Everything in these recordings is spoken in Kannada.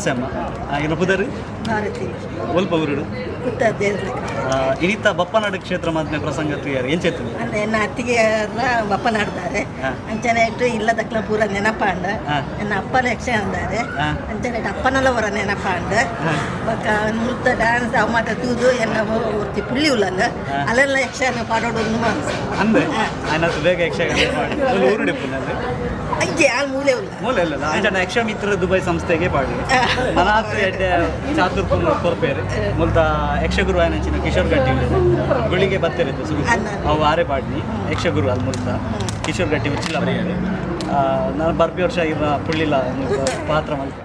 ನಮಸ್ತೆ ಅಮ್ಮ. ಇನ್ನು ಪುದರ್ ಭಾರತಿ ಒಲ್ಪ ಊರುಡು ಇನಿತ ಬಪ್ಪನಾಡು ಕ್ಷೇತ್ರ ಮಾತ್ರ ಪ್ರಸಂಗ ಯಾರು ಏನ್ ಚೇತನ ಅಂದ್ರೆ ನನ್ನ ಅತ್ತಿಗೆ ಬಪ್ಪನಾಡ್ತಾರೆ ಅಂಚನೆ ಇಟ್ಟು ಇಲ್ಲದಕ್ಲ ಪೂರ ನೆನಪಾಂಡ ನನ್ನ ಅಪ್ಪನ ಯಕ್ಷ ಅಂದಾರೆ ಅಂಚನೆ ಅಪ್ಪನಲ್ಲ ಹೊರ ನೆನಪಾಂಡ ಬೊಕ್ಕ ಮುಲ್ತ ಡ್ಯಾನ್ಸ್ ಅವ ಮಾತ್ರ ತೂದು ಎನ್ನ ಒತ್ತಿ ಪುಳ್ಳಿ ಉಲ್ಲಲ್ಲ ಅಲ್ಲೆಲ್ಲ ಯಕ್ಷಗಾನ ಪಾಡೋಡು ಅಂದ್ರೆ ಅನ್ನತ್ತು ಬೇಗ ಯಕ್ಷಗಾನ ಊರು ಅಜ್ಜೆ ಆ ಮೂಲೆ ಉಲ್ಲ ಮೂಲೆ ಇಲ್ಲ ಅಂಚನೆ ಯಕ್ಷ ಮಿತ್ರ ದುಬೈ ಸಂಸ್ಥೆಗೆ ಪಾಡಿ ಮನಾತ್ ಎಡ್ಡೆ ಚಾತುರ್ ಕೊರ್ಪೇರು ಮುಲ್ತ ಯಕ್ಷಗುರು ಆಯನಂಚಿನ ಕಿಶೋರ್ ಗಟ್ಟಿ ಗುಳಿಗೆ ಬತ್ತಿರತ್ತೆ ಅವು ಆರೆ ಪಾಡ್ನಿ ಯಕ್ಷಗುರು ಅಲ್ಲಿ ಮುಲ್ತ ಕಿಶೋರ್ ಗಟ್ಟಿ ಮುಚ್ಚಿಲ್ಲ ನಾನು ಬರ್ಪಿ ವರ್ಷ ಆಗಿರೋ ಪುಳ್ಳಿಲ್ಲ ಪಾತ್ರ ಮಲ್ಪ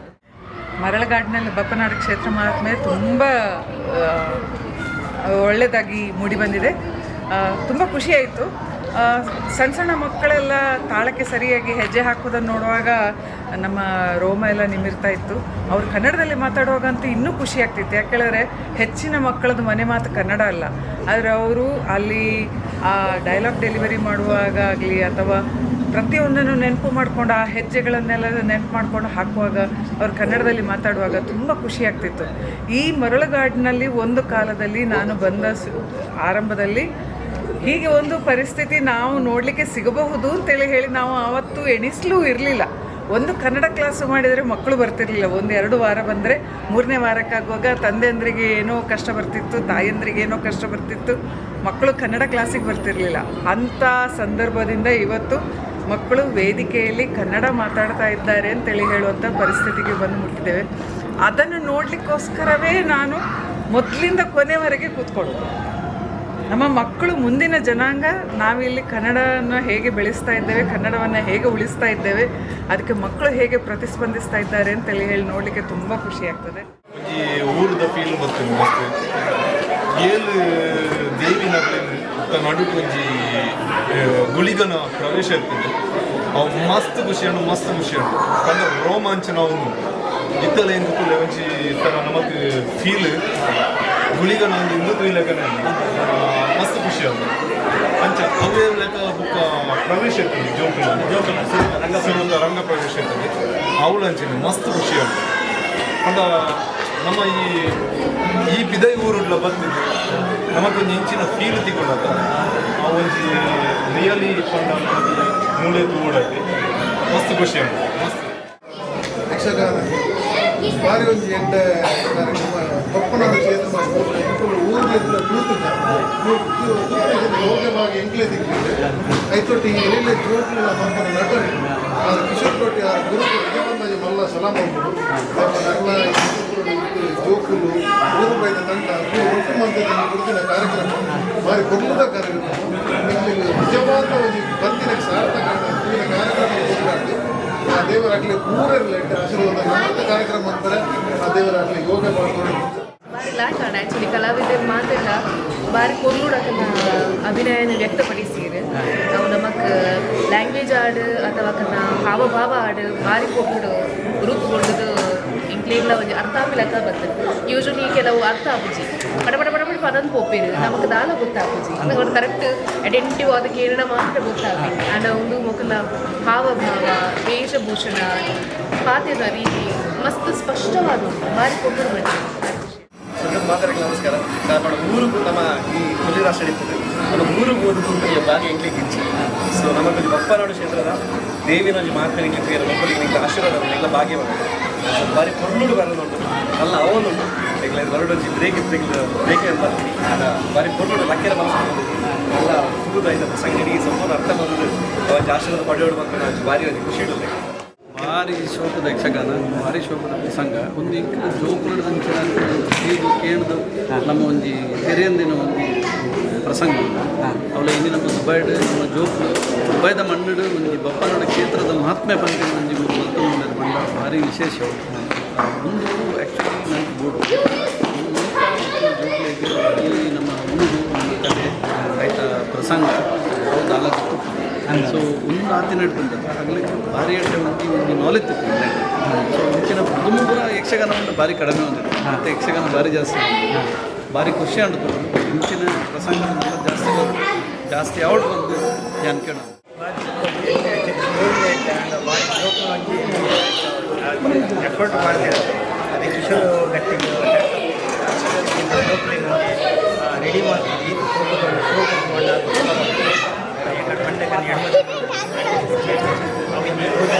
ಮರಳಗಾಡಿನಲ್ಲಿ ಬಪ್ಪನಾಡು ಕ್ಷೇತ್ರ ಮಹಾತ್ಮೆ ತುಂಬ ಒಳ್ಳೆಯದಾಗಿ ಮೂಡಿ ಬಂದಿದೆ. ತುಂಬ ಖುಷಿಯಾಯಿತು. ಸಣ್ಣ ಸಣ್ಣ ಮಕ್ಕಳೆಲ್ಲ ತಾಳಕ್ಕೆ ಸರಿಯಾಗಿ ಹೆಜ್ಜೆ ಹಾಕೋದನ್ನು ನೋಡುವಾಗ ನಮ್ಮ ರೋಮ ಎಲ್ಲ ನಿಮಿರ್ತಾ ಇತ್ತು. ಅವ್ರು ಕನ್ನಡದಲ್ಲಿ ಮಾತಾಡುವಾಗಂತೂ ಇನ್ನೂ ಖುಷಿ ಆಗ್ತಿತ್ತು. ಯಾಕೆಳಿದ್ರೆ ಹೆಚ್ಚಿನ ಮಕ್ಕಳದ್ದು ಮನೆ ಮಾತು ಕನ್ನಡ ಅಲ್ಲ, ಆದರೆ ಅವರು ಅಲ್ಲಿ ಆ ಡೈಲಾಗ್ ಡೆಲಿವರಿ ಮಾಡುವಾಗ ಆಗಲಿ ಅಥವಾ ಪ್ರತಿಯೊಂದನ್ನು ನೆನಪು ಮಾಡಿಕೊಂಡು ಆ ಹೆಜ್ಜೆಗಳನ್ನೆಲ್ಲ ನೆನಪು ಮಾಡಿಕೊಂಡು ಹಾಕುವಾಗ ಅವ್ರು ಕನ್ನಡದಲ್ಲಿ ಮಾತಾಡುವಾಗ ತುಂಬ ಖುಷಿ ಆಗ್ತಿತ್ತು. ಈ ಮರಳುಗಾಡಿನಲ್ಲಿ ಒಂದು ಕಾಲದಲ್ಲಿ ನಾನು ಬಂದ ಆರಂಭದಲ್ಲಿ ಹೀಗೆ ಒಂದು ಪರಿಸ್ಥಿತಿ ನಾವು ನೋಡಲಿಕ್ಕೆ ಸಿಗಬಹುದು ಅಂತೇಳಿ ಹೇಳಿ ನಾವು ಆವತ್ತು ಎಣಿಸಲೂ ಇರಲಿಲ್ಲ. ಒಂದು ಕನ್ನಡ ಕ್ಲಾಸು ಮಾಡಿದರೆ ಮಕ್ಕಳು ಬರ್ತಿರಲಿಲ್ಲ. 1-2 ವಾರ ಬಂದರೆ 3ನೇ ವಾರಕ್ಕಾಗುವಾಗ ತಂದೆಯಂದ್ರಿಗೆ ಏನೋ ಕಷ್ಟ ಬರ್ತಿತ್ತು, ತಾಯಂದ್ರಿಗೆ ಏನೋ ಕಷ್ಟ ಬರ್ತಿತ್ತು, ಮಕ್ಕಳು ಕನ್ನಡ ಕ್ಲಾಸಿಗೆ ಬರ್ತಿರಲಿಲ್ಲ. ಅಂಥ ಸಂದರ್ಭದಿಂದ ಇವತ್ತು ಮಕ್ಕಳು ವೇದಿಕೆಯಲ್ಲಿ ಕನ್ನಡ ಮಾತಾಡ್ತಾ ಇದ್ದಾರೆ ಅಂತೇಳಿ ಹೇಳುವಂಥ ಪರಿಸ್ಥಿತಿಗೆ ಬಂದು ಮುಟ್ಟಿದ್ದೇವೆ. ಅದನ್ನು ನೋಡಲಿಕ್ಕೋಸ್ಕರವೇ ನಾನು ಮೊದಲಿಂದ ಕೊನೆವರೆಗೆ ಕೂತ್ಕೊಳ್ಳೋದು. ನಮ್ಮ ಮಕ್ಕಳು ಮುಂದಿನ ಜನಾಂಗ, ನಾವಿಲ್ಲಿ ಕನ್ನಡವನ್ನು ಹೇಗೆ ಬೆಳೆಸ್ತಾ ಇದ್ದೇವೆ, ಕನ್ನಡವನ್ನು ಹೇಗೆ ಉಳಿಸ್ತಾ ಇದ್ದೇವೆ, ಅದಕ್ಕೆ ಮಕ್ಕಳು ಹೇಗೆ ಪ್ರತಿಸ್ಪಂದಿಸ್ತಾ ಇದ್ದಾರೆ ಅಂತೇಳಿ ಹೇಳಿ ನೋಡಲಿಕ್ಕೆ ತುಂಬ ಖುಷಿ ಆಗ್ತದೆ. ಈ ಊರದ ಫೀಲ್ ಬರ್ತದೆ ಮಸ್ತ್. ಏಳು ದೇವಿನ ನಡುಕು ಒಂಜಿ ಗುಳಿಗನ ಪ್ರವೇಶ ಇರ್ತದೆ. ಅವು ಮಸ್ತ್ ಖುಷಿ ಉಂಟು, ಮಸ್ತ್ ಖುಷಿ ಉಂಟು. ಕಂಡ ರೋಮಾಂಚನ ಅವನು ಇತ್ತಲ ಎಂದು ಕೂಡ ಒಂಜಿ ಥರ ನಮಗೆ ಫೀಲ್ ಗುಳಿಗನ ಒಂದು ಹಿಂದೂ ಲೆಕ್ಕನ ಮಸ್ತ್ ಖುಷಿ ಆಗ ಅಂಚ ಅವೇ ಲೆಕ್ಕ ಬುಕ್ಕ ಪ್ರವೇಶ ಇರ್ತದೆ. ಜೋಕುಲ ರಂಗ ಪ್ರವೇಶ ಇರ್ತದೆ. ಅವಳು ಅಂಚನೆ ಮಸ್ತ್ ಖುಷಿ ಆಗ ಅಂಡ ನಮ್ಮ ಈ ಬಿದೈ ಊರುಡ್ಲ ಬಂದಿದ್ದು ನಮಗೊಂದು ಇಂಚಿನ ಫೀಲ್ ತಿಗೊಂಡಾಗ ಆ ಒಂಜಿ ರಿಯಲಿ ಪಂಡ ಮೂಲೆ ತೂಡಕ್ಕೆ ಮಸ್ತ್ ಖುಷಿ ಆಗ ಮಸ್ತ್ ಯಕ್ಷಗಾನ ಬಾರಿ ಒಂದು ಎಂಡ ಬಪ್ಪನಾಡು ಕ್ಷೇತ್ರ ಊರಿನ ಯೋಗ್ಯವಾಗಿ ಎಂಕ್ಲೆ ದಿಕ್ಕಿದೆ ಐತೊಟ್ಟಿ ಎಲ್ಲಿ ಜೋಕ್ಲಿನ ಮಕ್ಕಳ ನಟನೆ ಆ ಕಿಶೋರ್ ತೊಟ್ಟಿ ಆ ಗುರುಗಳಿಗೆ ಬಂದ ಮಲ್ಲ ಸಲಾಮ್ ಮಾಡ್ಬೋದು ನಲ್ಲ ಜೋಕುಲು ಊರು ಬೈದ ತಂಡ ಒಟ್ಟು ಮಂತ್ರಿಯನ್ನು ಗುರುತಿನ ಕಾರ್ಯಕ್ರಮ ಬಾರಿ ಕೊಲ್ಲದ ಕಾರ್ಯಕ್ರಮ ನಿಜವಾದ ಒಂದು ಬಂದಿನ ಸಾರ್ಥಕ ಕಾರ್ಯಕ್ರಮ ಕೊಟ್ಟಾಡಿ ಆ ದೇವರಾಗಲಿ ಊರಲ್ಲಿ ಆಶೀರ್ವಾದ ಕಾರ್ಯಕ್ರಮ ಅಂತಾರೆ. ಆ ದೇವರಾಗಲಿ ಯೋಗ ಮಾಡ್ಕೊಂಡು ಬಾರಿ ಲಾಯ್ಕ್ ಆಡ ಆ್ಯಕ್ಚುಲಿ ಕಲಾವಿದರು ಮಾತೆಲ್ಲ ಬಾರಿ ಕೊಲ್ಲುಡಕನ್ನ ಅಭಿನಯನ ವ್ಯಕ್ತಪಡಿಸಿರು. ನಾವು ನಮಕ್ ಲ್ಯಾಂಗ್ವೇಜ್ ಆಡು ಅಥವಾ ಕನ್ನ ಹಾವಭಾವ ಆಡು ಬಾರಿ ಕೊಟ್ಟು ರೂಪುಗೊಂಡು ಇಂಕ್ಲೇಗ್ಲ ಒಂದು ಅರ್ಥ ಆಗ್ಲಕ್ಕ ಬರ್ತದೆ. ಯೂಶ್ವಲಿ ಕೆಲವು ಅರ್ಥ ಆಪುಜಿ ಪಡ ಪಡ ಪಡ ಪಡ ಪದನ್ ಪೋಪಿರು ನಮಗೆ ದಾಲ ಗೊತ್ತಾಪುಜಿ ಒಂದು ಕರೆಕ್ಟ್ ಐಡೆಂಟಿಟಿವ್ ಅದಕ್ಕೆ ಏನೋ ಮಾತ್ರ ಗೊತ್ತಾಗಲಿ. ಆ್ಯಂಡ್ ಒಂದು ಮೊಕಲ ಹಾವಭಾವ, ವೇಷಭೂಷಣ, ಪಾತ್ರದ ರೀತಿ ಮಸ್ತ್ ಸ್ಪಷ್ಟವಾದ ಬಾರಿ ಕೊಟ್ಟು ಬರ್ತದೆ. ಮಾತಾಡಕ್ಕೆ ನಮಸ್ಕಾರ. ಕಾರಣ ಊರಿಗೂ ನಮ್ಮ ಈ ಕೊಲ್ಲಿ ರಾಷ್ಟ್ರ ಇರ್ತದೆ ನಮ್ಮ ಊರಿಗೆ ಓದುದು ಭಾಗ ಎಂಕ್ಲಿಗೆ ಇಚ್ಛೆ. ಸೊ ನಮಗೆ ಬಪ್ಪನಾಡು ಕ್ಷೇತ್ರದ ದೇವಿನೊಂದು ಮಾತ್ರ ಎಂಕ್ಲಿಗೆ ಮಕ್ಕಳಿಗೆ ಆಶೀರ್ವಾದ ಎಲ್ಲ ಭಾಗ್ಯ ಬರ್ತದೆ. ಬಾರಿ ಕೊಲ್ಲುಡು ಬರೋದುಂಟು ಅಲ್ಲ ಅವನುಂಟು ಈಗ ಹೊರಡೊಂಜಿ ಬ್ರೇಕ್ ಬ್ರೇಕ್ ಅಂತ ಬಾರಿ ಕೊಲ್ಲುಡು ಲಕ್ಕೆರ ಮನಸ್ಸು ಎಲ್ಲ ತುಳುದಾಯ್ತ ಸಂಗಡಿ ಸಂಪೂರ್ಣ ಅರ್ಥ ಬಂದು ಆಶೀರ್ವಾದ ಪಡೆಯೋಡು ಬಂದು ಭಾರಿ ಒಂದು ಖುಷಿ ಇಡೋದು. ಭಾರಿ ಶೋಕದ ಯಕ್ಷಗಾನ, ಭಾರಿ ಶೋಕದ ಪ್ರಸಂಗ. ಒಂದು ಇಂಕ ಜೋಕುಲದ ಇದು ಕೇಳಿದು ನಮ್ಮ ಒಂದು ತೆರೆಯಂದಿನ ಒಂದು ಪ್ರಸಂಗ ಅವಳ ಇಂದಿನ ದುಬೈಡ್ ನಮ್ಮ ಜೋಕು ದುಬೈದ ಮಣ್ಣು ಒಂದು ಬಪ್ಪನಾಡು ಕ್ಷೇತ್ರದ ಮಹಾತ್ಮೆ ಬಂದ ಒಂದು ಮಲ್ತೊಂದು ಬಂದ ಭಾರಿ ವಿಶೇಷ. ಒಂದು ಆ್ಯಕ್ಚುಲಿ ನನಗೆ ಬೋರ್ಡು ಜೋಕ್ಲಿಗೆ ಈ ನಮ್ಮ ಉಳುಗು ಒಂದು ಕಥೆ ಆಯ್ತಾ ಪ್ರಸಂಗ ಅವು ನಾಲ್ಕು. ಸೊ ಒಂದು ಆತಿ ನಡ್ತಂತ ಆಗ್ಲಿಕ್ಕೆ ಭಾರಿ ಅಡ್ಡೆ ಒಂದು ನಾಲೆಜ್ ತಿಳ್ಕೊಂಡೆ. ಸೊ ಹೆಚ್ಚಿನ ಪುರ ಯಕ್ಷಗಾನ ಒಂದು ಭಾರಿ ಕಡಿಮೆ ಹೊಂದಿದೆ ಮತ್ತು ಯಕ್ಷಗಾನ ಭಾರಿ ಜಾಸ್ತಿ ಭಾರಿ ಖುಷಿ ಅಂಡ್ತು. ಮುಂಚಿನ ಪ್ರಸಂಗ ಜಾಸ್ತಿ ಯಾವ್ದು ಬಂದು ನಾನು ಕೇಳೋಣ ಎಫರ್ಟ್ ಮಾಡಿದೆ ಕಿಶೋರ್ ಗಟ್ಟಿಗೆ ರೆಡಿ ಮಾಡ್ತೀವಿ ಇದು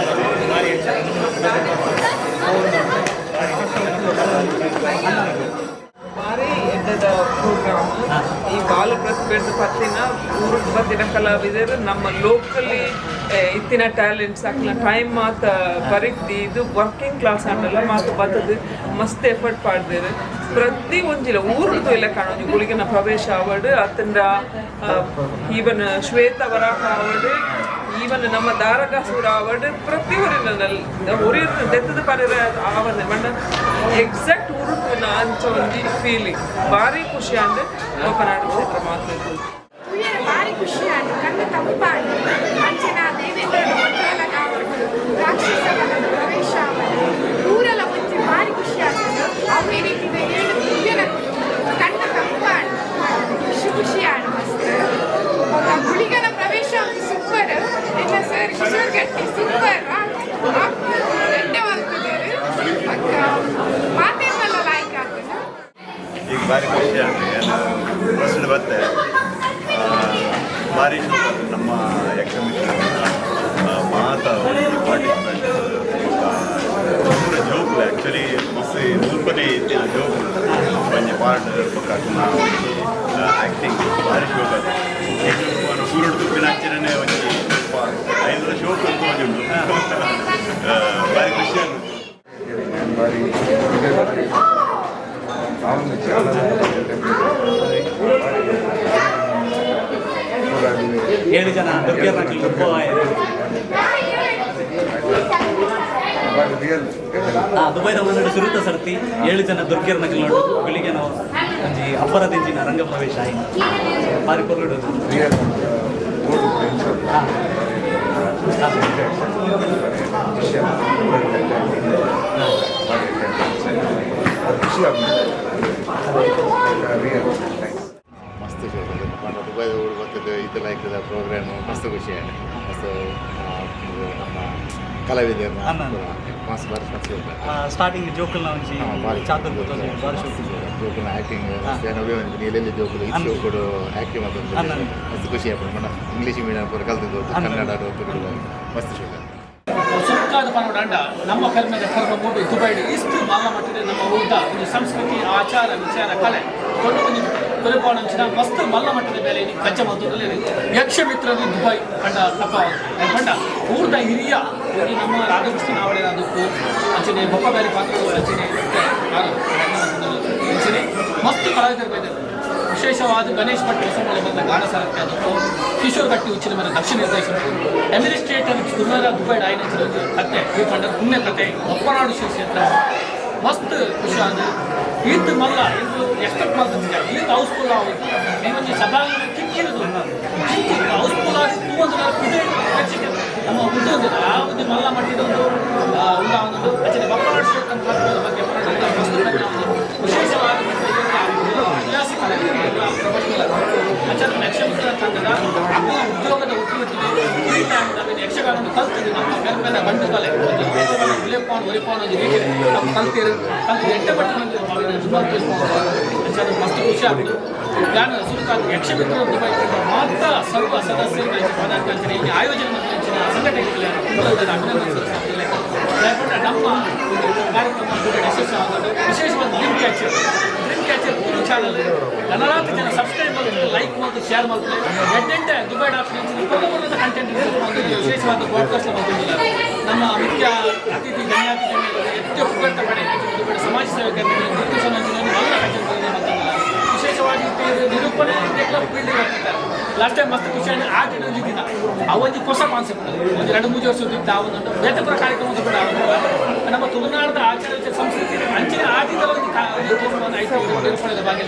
ಭಾರಿ ಎಡ್ಡದ ಪ್ರೋಗ್ರಾಮ್ ಈ ಬಾಲ ಪ್ರತಿಭೆದು ಪತ್ತಿನ ಊರಿಗೆ ಬತ್ತಿನ ಕಲಾವಿದರು ನಮ್ಮ ಲೋಕಲಿ ಇತ್ತಿನ ಟ್ಯಾಲೆಂಟ್ಸ್ ಅಕ್ಲ ಟೈಮ್ ಮಾತ ಬರೀತಿ ಇದು ವರ್ಕಿಂಗ್ ಕ್ಲಾಸ್ ಅನ್ನಲ್ಲ ಮಾತು ಬತ್ತದು ಮಸ್ತ್ ಎಫರ್ಟ್ ಪಾಡ್ದೇರು ಪ್ರತಿ ಒಂಜಿಲ ಊರುದು ಇಲ್ಲ ಕಾಣೋದು ಗುಳಿಗಿನ ಪ್ರವೇಶ ಅವಡು ಅತ್ತಂದ ಈವನ್ ಶ್ವೇತ ವರಾಹ ಅವಡು ಈವನ್ ನಮ್ಮ ದಾರಗಾಸುರ ಅವಡು ಪ್ರತಿ ಊರಿನ ದೆತ್ತದ ಪರ ಆವನೆ ಮಣ್ಣ ಎಕ್ಸಾಕ್ಟ್ ಊರುನ ಅಂಚ ಒಂದು ಫೀಲಿಂಗ್ ಭಾರಿ ಖುಷಿ ಅಂದ್ರೆ ಗೋಕರ್ನಾಟಕ ಕ್ಷೇತ್ರ ಮಾತಾಡ್ತು ಭಾರಿ ಖುಷಿ ಆಯ್ತು ಕಣ್ಣು ತಂಪಾಗಿ ಅಂಚಿನ ದೇವೇಂದ್ರ ಒಟ್ಟೆಲ್ಲ ರಾಕ್ಷಸ ಪ್ರವೇಶ ಊರೆಲ್ಲ ಮುಂಚೆ ಭಾರಿ ಖುಷಿ ಆಗ್ತದೆ ಅವ್ರು ಏನಿದೆ ಹೇಳಿ ಕಣ್ಣು ತಂಪಾಡು ಖುಷಿ ಆಡು ಮಸ್ತ್ ಗುಳಿಗನ ಪ್ರವೇಶ ಸೂಪರ್ ಇಲ್ಲ ಸರ್ ಕಿಶೋರ್ ಗಟ್ಟಿ ಸೂಪರ್ ಗಂಟೆ ಮಾಡ್ತಿದ್ದಾರೆ ಮಾತೇನಲ್ಲ ಲಾಯ್ಕ್ ಆಗ್ತದೆ ಈಗ ಭಾರಿ ಖುಷಿ ಆಗ್ತದೆ ಫಸ್ಟ್ ಬರುತ್ತೆ ಭಾರಿ ನಮ್ಮ ಯಕ್ಷಮಿತ್ರ ಮಾತ ಪಾರ್ಟಿಸಿಪೆಂಟ್ ಪೂರ ಜೋಕ್ಲು ಆ್ಯಕ್ಚುಲಿ ಮಸ್ತ್ ನೂರ್ಪನೆ ಇತ್ತಿನ ಜೋಕ್ಲು ಒಂಜಿ ಪಾರ್ಟ್ ಪಕ್ಕ ಆ್ಯಕ್ಟಿಂಗ್ ಭಾರಿ ಶೋಕ್ ಅದು ಸೂರ್ಯುಡು ತುಪ್ಪಿನ ಹಚ್ಚಿರನೇ ಒಂಜಿ 5 ಶೋಕ್ ಅಂತ ಉಂಟು ಭಾರಿ ಖುಷಿ ಆಗುತ್ತೆ 7 ಜನ ದುಬೈದ ಮನ್ನಡೆ ಸುರುತ ಸರ್ತಿ 7 ಜನ ದುರ್ಗಿಯರ್ ನಕಲ್ ನೋಡು ಗುಳಿಗೆ ನಾವು ಒಂಜಿ ಅಪರದಿಂಚಿನ ರಂಗ ಪ್ರವೇಶ ಆಯ್ತು ಬಾರಿ ಕೊರ್ಲುಡು ಮಸ್ತ್ ಶೋ ದುಬೈ ಊರು ಬರ್ತದೆ ಇದೆಲ್ಲ ಇರ್ತದೆ ಪ್ರೋಗ್ರಾಮ್ ಮಸ್ತ್ ಖುಷಿ ಆಗಿದೆ ಮಸ್ತ್ ನಮ್ಮ ಕಲಾವಿದರು ಮಸ್ತ್ ಬಾರಿ ಮಸ್ತ್ ಸ್ಟಾರ್ಟಿಂಗ್ ಜೋಕಲ್ನ ಒಂಜಿ ಚಾತುರ್ ಬಾರಿ ಜೋಕಲ್ನ ಆ್ಯಕ್ಟಿಂಗ್ ನವೇ ಒಂದು ಎಲ್ಲೆಲ್ಲಿ ಜೋಕಲು ಇದು ಕೊಡು ಆ್ಯಕ್ಟಿಂಗ್ ಮಾಡ್ತಾರೆ ಮಸ್ತ್ ಖುಷಿ ಆಗ್ತದೆ ಮೇಡಮ್ ಇಂಗ್ಲೀಷ್ ಮೀಡಿಯಂ ಪೂರ ಕಲ್ತಿದ್ದು ಕನ್ನಡ ಮಸ್ತ್ ಶೋ ಸುಕ್ಕಾದ ಪನೋಡಂಡ ನಮ್ಮ ಕರ್ಮದ ಕರ್ಮ ಮೂಡು ದುಬೈಡು ಇಷ್ಟು ಮಾಲ ಮಟ್ಟಿದೆ ನಮ್ಮ ಊಟ ಒಂದು ಸಂಸ್ಕೃತಿ ಆಚಾರ ವಿಚಾರ ಕಲೆ ಕೊಂಡು ಪರಿಪಾಲನೆ ಮಸ್ತ್ ಮಲ್ಲ ಮಟ್ಟದ ಬೆಲೆ ಕಚ್ಚ ಮದ್ದದಲ್ಲಿ ಯಕ್ಷಮಿತ್ರರು ದುಬೈ ಕಂಡ ತಪ್ಪ ಕಂಡ ಊಟ ಹಿರಿಯ ನಮ್ಮ ರಾಧಾಕೃಷ್ಣ ನಾವಳೆ ಅದಕ್ಕೂ ಅಂಚನೆ ಬೊಪ್ಪ ಬೇರೆ ಪಾತ್ರ ಅಂಚನೆ ಅಂಚನೆ ಮಸ್ತ್ ಕಲಾವಿದರು ಬೇರೆ ವಿಶೇಷವಾದ ಗಣೇಶ್ ಭಟ್ ಹೊಸಮೂಲ ಬಂದ ಗಾನ ಸಾರಥ್ಯ ಅದಕ್ಕೂ ಕಿಶೋರ್ ಗಟ್ಟಿ ಉಚ್ಚಿನ ಮೇಲೆ ದಕ್ಷಿಣ ನಿರ್ದೇಶನರು ಅಡ್ಮಿನಿಸ್ಟ್ರೇಟರ್ ದುರ್ಗಾರ ದುಬೈ ಡೈನೆಕ್ಟರ್ ಕತೆ ಭೂಖಂಡ ಪುಣ್ಯ ಕತೆ ಒಪ್ಪನಾಡು ಕ್ಷೇತ್ರ ಮಸ್ತ್ ಖುಷಿಯಾದ ಈದ್ ಮಲ್ಲ ಇದು ಎಕ್ಸ್ಪೆಕ್ಟ್ ಮಾಡ್ತಿದ್ದೆ ಈದ್ ಹೌಸ್ಫುಲ್ ಆಗೋದು ನೀವೊಂದು ಸಭಾ ಕಿಕ್ಕಿರೋದು ಹೌಸ್ಫುಲ್ ಆಗಿ ಒಂದು ನಮ್ಮ ಉದ್ದೋದು ಆ ಒಂದು ಮಲ್ಲ ಮಟ್ಟಿದೊಂದು ಉದಾಹರಣೆ ಆಚೆ ಒಪ್ಪನಾಡು ಕ್ಷೇತ್ರ ಬಗ್ಗೆ ಮಸ್ತ್ ವಿಶೇಷವಾದ ಯಕ್ಷಮಿತ್ರ ತಂಡದ ಉದ್ಯೋಗದ ಉದ್ಯೋಗದಲ್ಲಿ ಯಕ್ಷಗಾನ ಕಲ್ತಿದ್ದು ನಮ್ಮ ಮೇಲೆ ಬಂಡುಕಲೆ ಉಲೆಪಾಣು ಒಲಿಪಾಣು ರೀತಿ ನಾವು ಕಲ್ತಿರು ಎಂಟು ಪಟ್ಟು ಮಸ್ತ್ ಖುಷಿ ಆಗ್ತದೆ ನಾನು ಸುರುಕಾದ ಯಕ್ಷಮಿತ್ರ ದುಬೈ ಮಾತ್ರ ಸರ್ವ ಸದಸ್ಯರು ಪದಾಧಿಕಾರಿ ಆಯೋಜನೆ ಸಂಘಟನೆಗಳ ನಮ್ಮ ಕಾರ್ಯಕ್ರಮ ಯಶಸ್ಸು ಆಗೋದು ವಿಶೇಷವಾದ ಡ್ರೀಮ್ ಕ್ಯಾಚರ್ ಚಾನಲ್ ಗಣರಾಜ್ಯ ಜನ ಸಬ್ಸ್ಕ್ರೈಬ್ ಮಾಡ್ತಾರೆ ಲೈಕ್ ಮಾಡ್ತಾರೆ ಶೇರ್ ಮಾಡ್ತಾರೆ ಎಡ್ಡೆಂಟೆ ದುಬೈ ಡಾಕ್ಟರ್ ಕಂಟೆಂಟ್ ವಿಶೇಷವಾದ ಪಾಡ್ಕಾಸ್ಟ್ ಮಾಡ್ತಿಲ್ಲ ನಮ್ಮ ಮುಖ್ಯ ಅತಿಥಿ ಗಣ್ಯಾತಿಥಿಗಳು ಹೆಚ್ಚು ಪುಗಟ್ಟ ಪಡೆ ದುಬೈ ಸಮಾಜ ಸೇವಕರಿಗೆ ವಿಶೇಷವಾಗಿ ನಿರೂಪಣೆ ಫೀಲ್ಡಿಗೆ ಬರ್ತಿದ್ದಾರೆ ಲಾಸ್ಟ್ ಟೈಮ್ ಮಸ್ತ್ ಖುಷಿ ಆಟ ದಿನ ಅವೊಂದು ಹೊಸ ಕಾನ್ಸೆಪ್ಟ್ ಒಂದು 2-3 ವರ್ಷದಿದ್ದ ಅವನೊಂದು ಬೇರೆ ಥರ ಕಾರ್ಯಕ್ರಮ ಕೂಡ ನಮ್ಮ ತುಳುನಾಡದ ಆಚಾರ ಸಂಸ್ಕೃತಿ ಅಂಚಿನ ಆಟಿದ ಒಂದು ನಿರೂಪಣೆದ ಭಾಗ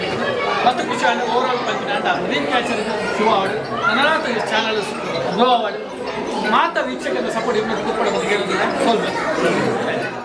ಮಸ್ತ್ ಖುಷಿ ಆಡ ಓವರಾಲ್ ಪಂಚಿನ ಡ್ರೀಮ್ ಕ್ಯಾಚರ್ ಶೋ ಅವಾರ್ಡ್ ನನ್ನ ಚಾನಲ್ ಗ್ರೋ ಅವಾರ್ಡ್ ಮಾತಾ ವೀಕ್ಷಕರ ಸಪೋರ್ಟ್ ಇಬ್ಬರು ಕೂತ್ಕೊಳ್ಳೋದು ಹೇಳೋದಿಲ್ಲ ಸೋಲ್ಬೇಕು